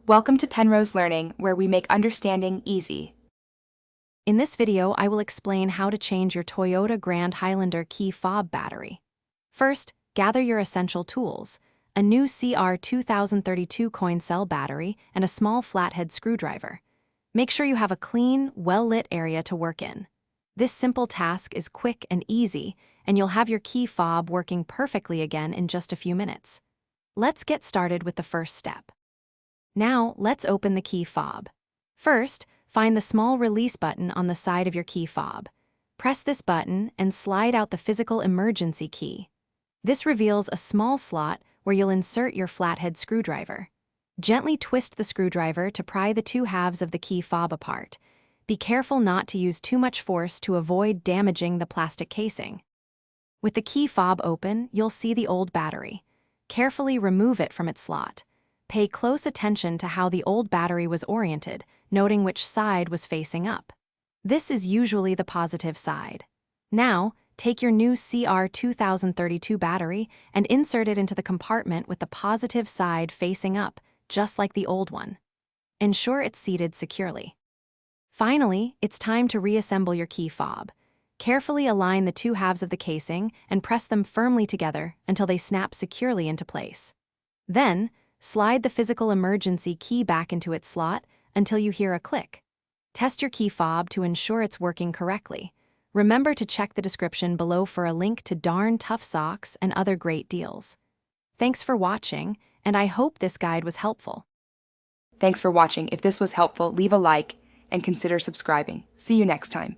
Welcome to Penrose Learning, where we make understanding easy. In this video, I will explain how to change your Toyota Grand Highlander key fob battery. First, gather your essential tools: a new CR2032 coin cell battery and a small flathead screwdriver. Make sure you have a clean, well-lit area to work in. This simple task is quick and easy, and you'll have your key fob working perfectly again in just a few minutes. Let's get started with the first step. Now, let's open the key fob. First, find the small release button on the side of your key fob. Press this button and slide out the physical emergency key. This reveals a small slot where you'll insert your flathead screwdriver. Gently twist the screwdriver to pry the two halves of the key fob apart. Be careful not to use too much force to avoid damaging the plastic casing. With the key fob open, you'll see the old battery. Carefully remove it from its slot. Pay close attention to how the old battery was oriented, noting which side was facing up. This is usually the positive side. Now, take your new CR2032 battery and insert it into the compartment with the positive side facing up, just like the old one. Ensure it's seated securely. Finally, it's time to reassemble your key fob. Carefully align the two halves of the casing and press them firmly together until they snap securely into place. Then, slide the physical emergency key back into its slot until you hear a click. Test your key fob to ensure it's working correctly. Remember to check the description below for a link to darn tough socks and other great deals. Thanks for watching, and I hope this guide was helpful. Thanks for watching. If this was helpful, leave a like and consider subscribing. See you next time.